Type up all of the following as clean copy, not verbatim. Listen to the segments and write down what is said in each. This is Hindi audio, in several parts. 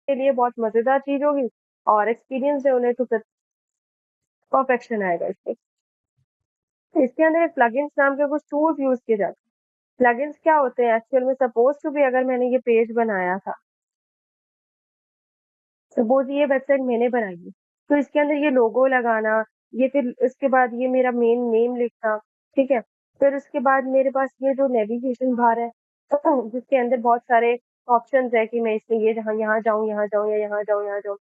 के लिए बहुत मजेदार चीज होगी, और एक्सपीरियंस है उन्हें तो परफेक्शन आएगा इसके। इसके अंदर एक प्लगइन्स नाम के कुछ टूल्स यूज किए जाते हैं। प्लगइन्स क्या होते हैं एक्चुअल में? सपोज टू भी अगर मैंने ये पेज बनाया था, सपोज ये वेबसाइट मैंने बनाई है, तो इसके अंदर ये लोगो लगाना, ये फिर इसके बाद ये मेरा मेन नेम लिखना, ठीक है। फिर उसके बाद मेरे पास ये जो नेविगेशन बार है जिसके अंदर बहुत सारे ऑप्शंस है कि मैं इसमें ये जहाँ यहाँ जाऊँ, यहाँ जाऊँ, या यहाँ जाऊँ, यहाँ जाऊँ।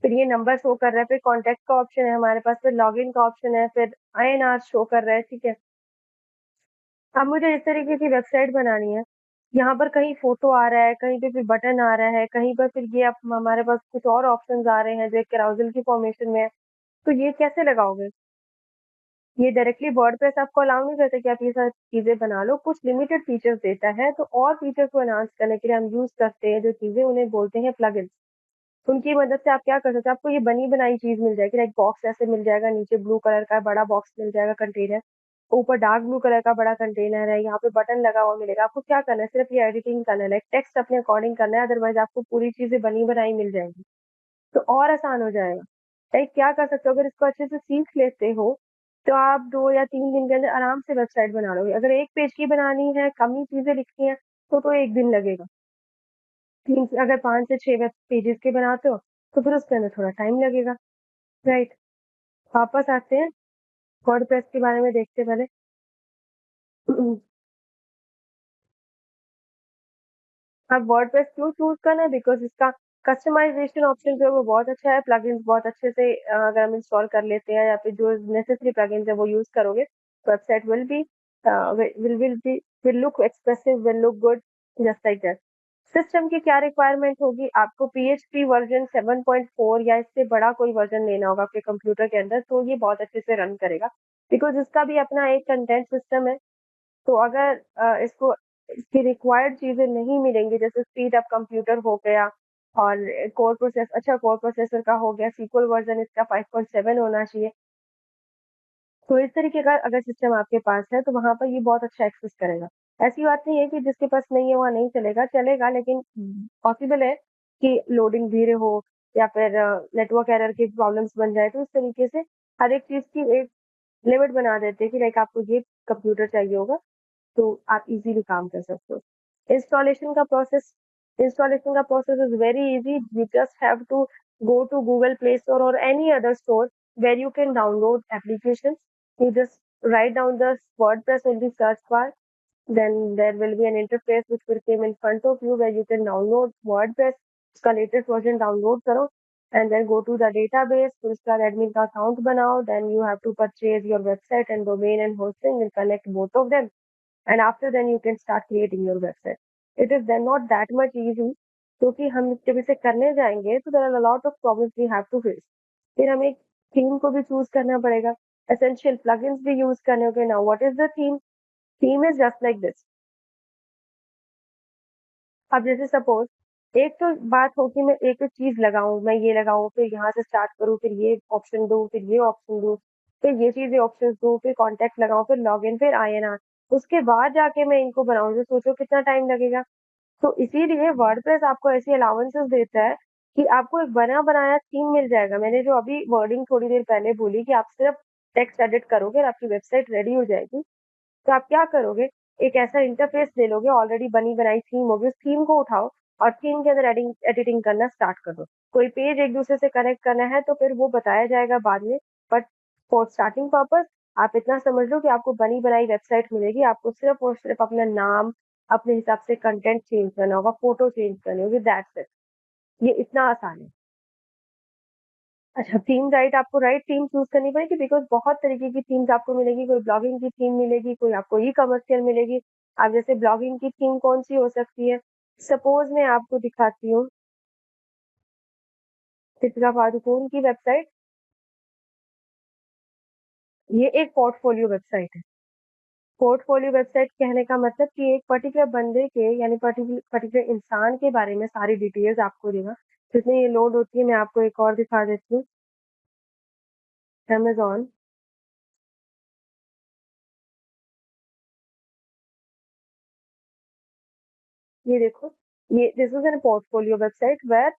फिर ये नंबर शो कर रहा है, फिर कॉन्टेक्ट का ऑप्शन है हमारे पास, फिर लॉगिन का ऑप्शन है, फिर INR शो कर रहा है, ठीक है। अब मुझे इस तरीके की वेबसाइट बनानी है, यहाँ पर कहीं फोटो आ रहा है, कहीं पे फिर बटन आ रहा है, कहीं पर फिर ये अब हमारे पास कुछ और ऑप्शंस आ रहे हैं जो एक carousel की फॉर्मेशन में है। तो ये कैसे लगाओगे? ये डायरेक्टली वर्डप्रेस आपको अलाउ नहीं करता कि आप ये सारी चीजें बना लो, कुछ लिमिटेड फीचर्स देता है। तो और फीचर्स को एनहांस करने के लिए हम यूज करते हैं जो चीजें, उन्हें बोलते हैं प्लगइन्स। उनकी मदद से आप क्या कर सकते हो, आपको ये बनी बनाई चीज मिल जाएगी, लाइक बॉक्स ऐसे मिल जाएगा, नीचे ब्लू कलर का बड़ा बॉक्स मिल जाएगा, कंटेनर, ऊपर डार्क ब्लू कलर का बड़ा कंटेनर है, यहाँ पे बटन लगा हुआ मिलेगा। आपको क्या करना है, सिर्फ ये एडिटिंग करना है, लाइक टेक्स्ट अपने अकॉर्डिंग करना है, अदरवाइज आपको पूरी चीजें बनी बनाई मिल जाएंगी, तो और आसान हो जाएगा। लाइक क्या कर सकते हो, अगर इसको अच्छे से सीख लेते हो तो आप 2 या 3 दिन के अंदर आराम से वेबसाइट बना लोगे। अगर एक पेज की बनानी है, कम ही चीजें लिखनी है, तो 1 दिन लगेगा। अगर 5 से 6 वेब पेजेस के बनाते हो तो फिर उसके अंदर थोड़ा टाइम लगेगा, राइट। वापस आते हैं वर्डप्रेस के बारे में देखते हैं पहले। अब वर्डप्रेस क्यों चूज करना है? बिकॉज इसका कस्टमाइजेशन ऑप्शन जो है वो बहुत अच्छा है, प्लगइन्स बहुत अच्छे से अगर हम इंस्टॉल कर लेते हैं या फिर जो नेसेसरी प्लगइन्स है वो यूज करोगे, website will be will look expressive, will look good, just like that. System की क्या रिक्वायरमेंट होगी? आपको PHP वर्जन 7.4 या इससे बड़ा कोई वर्जन लेना होगा आपके कंप्यूटर के अंदर, तो ये बहुत अच्छे से रन करेगा, बिकॉज इसका भी अपना एक कंटेंट सिस्टम है। तो अगर इसको इसकी रिक्वायर्ड चीजें नहीं मिलेंगी, जैसे स्पीड अप कंप्यूटर हो गया, और कोर प्रोसेसर का हो गया, सीक्वल वर्जन इसका 5.7 होना चाहिए, तो इस तरीके का अगर सिस्टम आपके पास है तो वहां पर ये बहुत अच्छा एक्सेस करेगा। ऐसी बात नहीं है कि जिसके पास नहीं है वहाँ नहीं चलेगा, चलेगा, लेकिन पॉसिबल है कि लोडिंग धीरे हो या फिर नेटवर्क एरर की प्रॉब्लम्स बन जाए। तो इस तरीके से हर एक चीज की एक लिमिट बना देते हैं कि लाइक आपको ये कंप्यूटर चाहिए होगा, तो आप इजीली काम कर सकते हो। इंस्टॉलेशन का प्रोसेस इंस्टॉलेशन का process is very easy. You just have to go to Google Play Store और any other store where you can download applications. You just write down the WordPress in the search bar. Then there will be an interface which will come in front of you where you can download WordPress. उसका latest version download करो and then go to the database. फिर उसका admin का account बनाओ. Then you have to purchase your website and domain and hosting and connect both of them. And after then you can start creating your website. It is then not that much easy, क्योंकि हम जब इसे करने जाएंगे तो there are a lot of problems we have to face. फिर हमें थीम को भी चूज करना पड़ेगा, एसेंशियल प्लगइन्स भी यूज करने होंगे। Now what is the theme? Theme is just like this. अब जैसे सपोज एक तो बात हो कि मैं एक चीज लगाऊं, मैं ये लगाऊं, फिर यहाँ से स्टार्ट करूं, फिर ये ऑप्शन दूं, फिर ये ऑप्शन दूं, फिर ये चीजें ऑप्शन दूं, फिर कॉन्टेक्ट लगाऊं, फिर लॉग इन, फिर INR, उसके बाद जाके मैं इनको बनाऊं, तो सोचो कितना टाइम लगेगा। तो इसीलिए वर्डप्रेस आपको ऐसी अलाउंसेस देता है कि आपको एक बना बनाया थीम मिल जाएगा। मैंने जो अभी वर्डिंग थोड़ी देर पहले बोली कि आप सिर्फ टेक्स्ट एडिट करोगे और आपकी वेबसाइट रेडी हो जाएगी, तो आप क्या करोगे, एक ऐसा इंटरफेस ले लोगे, ऑलरेडी बनी बनाई थीम होगी, उस थीम को उठाओ और थीम के अंदर एडिटिंग करना स्टार्ट कर दो। कोई पेज एक दूसरे से कनेक्ट करना है तो फिर वो बताया जाएगा बाद में, बट फॉर स्टार्टिंग पर्पस आप इतना समझ लो कि आपको बनी बनाई वेबसाइट मिलेगी। आपको सिर्फ और सिर्फ अपना नाम, अपने हिसाब से कंटेंट चेंज करना होगा, फोटो चेंज करनी होगी, दैट्स इट। ये इतना आसान है। अच्छा, थीम, राइट, आपको राइट थीम चूज करनी पड़ेगी, बिकॉज बहुत तरीके की थीम्स आपको मिलेगी। कोई ब्लॉगिंग की थीम मिलेगी, कोई आपको ई कमर्शियल मिलेगी। आप जैसे ब्लॉगिंग की थीम कौन सी हो सकती है, सपोज मैं आपको दिखाती हूँ दीपिका पादुकोण की वेबसाइट। ये एक पोर्टफोलियो वेबसाइट है। पोर्टफोलियो वेबसाइट कहने का मतलब कि एक पर्टिकुलर बंदे के, यानी पर्टिकुलर इंसान के बारे में सारी डिटेल्स आपको देगा। जितनी ये लोड होती है, मैं आपको एक और दिखा देती हूँ। Amazon, ये देखो, ये this is an portfolio website where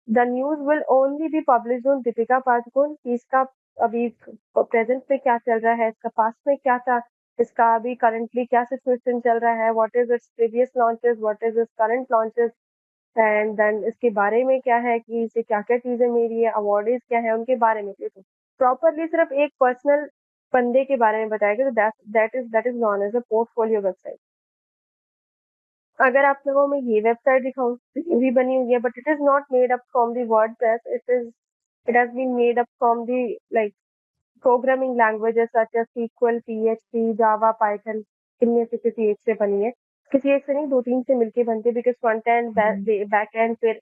the news will only be publish on Deepika Padukone कि इसका अभी प्रेजेंट में क्या चल रहा है, इसका पास्ट में क्या था, इसका अभी करंटली क्या सिचुएशन चल रहा है, what is its previous launches, what is its current launches, and then इसके बारे में क्या है कि इसे क्या क्या चीजें मिली है, अवार्डीज क्या है, उनके बारे में तो प्रॉपरली सिर्फ एक पर्सनल बंदे के बारे में बताया गया, तो that is known as a portfolio website. अगर आप लोगों में ये वेबसाइट दिखाऊं तो ये भी बनी हुई है, but it is not made up from the WordPress, it has been made up from the like programming languages such as SQL, PHP, Java, Python, इनमें से किसी एक से बनी है। किसी एक से नहीं, दो तीन से मिलके बनती है, because front end back and फिर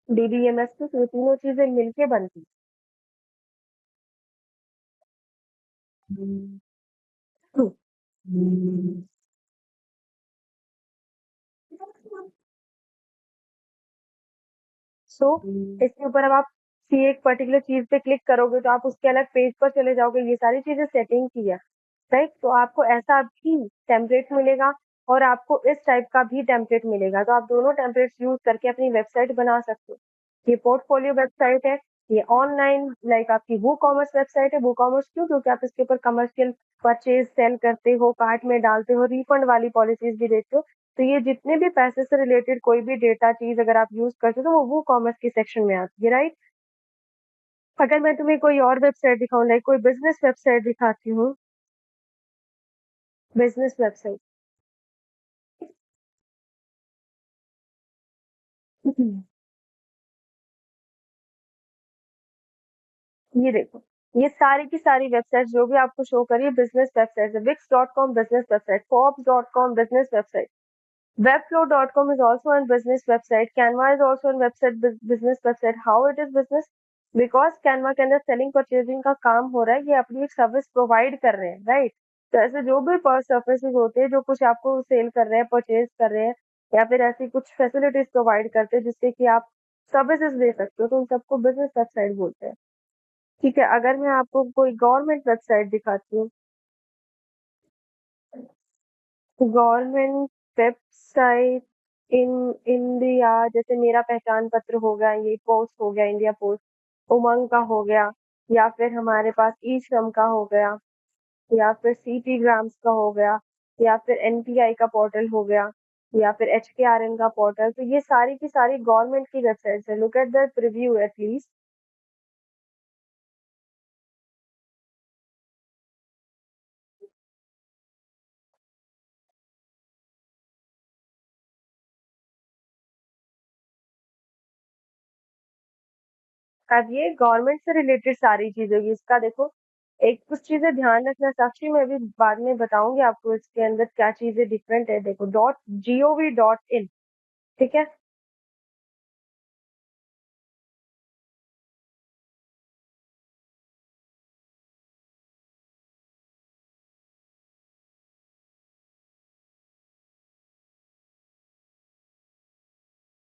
DBMS, तो ये तीनों चीजें मिलके बनती है। सो इसके ऊपर अब आप किसी एक पर्टिकुलर चीज पे क्लिक करोगे तो आप उसके अलग पेज पर चले जाओगे, ये सारी चीजें सेटिंग की है, राइट? तो आपको ऐसा भी टेम्पलेट मिलेगा और आपको इस टाइप का भी टेम्पलेट मिलेगा, तो आप दोनों टेम्पलेट्स यूज करके अपनी वेबसाइट बना सकते हो। ये पोर्टफोलियो वेबसाइट है, ये ऑनलाइन लाइक आपकी वो कॉमर्स वेबसाइट है। वो कॉमर्स क्यों? क्योंकि आप इसके ऊपर कमर्शियल परचेज सेल करते हो, कार्ट में डालते हो, रिफंड वाली पॉलिसीज भी देते हो, तो ये जितने भी पैसे से रिलेटेड कोई भी डेटा चीज अगर आप यूज करते हो तो वो कॉमर्स की सेक्शन में आती है, राइट? अगर मैं तुम्हें कोई और वेबसाइट दिखाऊं, लाइक कोई बिजनेस वेबसाइट दिखाती हूँ, बिजनेस वेबसाइट, ये देखो, ये सारी की सारी वेबसाइट जो भी आपको शो करी है बिजनेस वेबसाइट है। Wix.com business website, Forbes.com business website, Webflow.com is also a business website. Canva is also a website business website. How it is business? Because Canva के अंदर सेलिंग परचेजिंग का काम हो रहा है, ये अपनी एक सर्विस प्रोवाइड कर रहे हैं, राइट? तो ऐसे जो भी सर्विसेज होते हैं जो कुछ आपको सेल कर रहे हैं, परचेज कर रहे हैं, या फिर ऐसी कुछ फैसिलिटीज प्रोवाइड करते हैं जिससे कि आप सर्विसेज दे सकते हो, तो उन सबको बिजनेस वेबसाइट बोलते हैं। ठीक है, अगर मैं आपको कोई गवर्नमेंट वेबसाइट दिखाती हूँ, गवर्नमेंट वेबसाइट इन इंडिया, जैसे मेरा पहचान पत्र हो गया, ये पोस्ट हो गया, इंडिया पोस्ट, उमंग का हो गया, या फिर हमारे पास ई श्रम का हो गया, या फिर CP ग्राम्स का हो गया, या फिर NPI का पोर्टल हो गया, या फिर HKRN का पोर्टल, तो ये सारी की सारी गवर्नमेंट की वेबसाइट्स है। Look at the preview at least. अब ये गवर्नमेंट से रिलेटेड सारी चीजें होगी, इसका देखो एक कुछ चीजें ध्यान रखना साक्षी, मैं भी बाद में बताऊंगी आपको इसके अंदर क्या चीजें डिफरेंट है। देखो, .gov.in, ठीक है,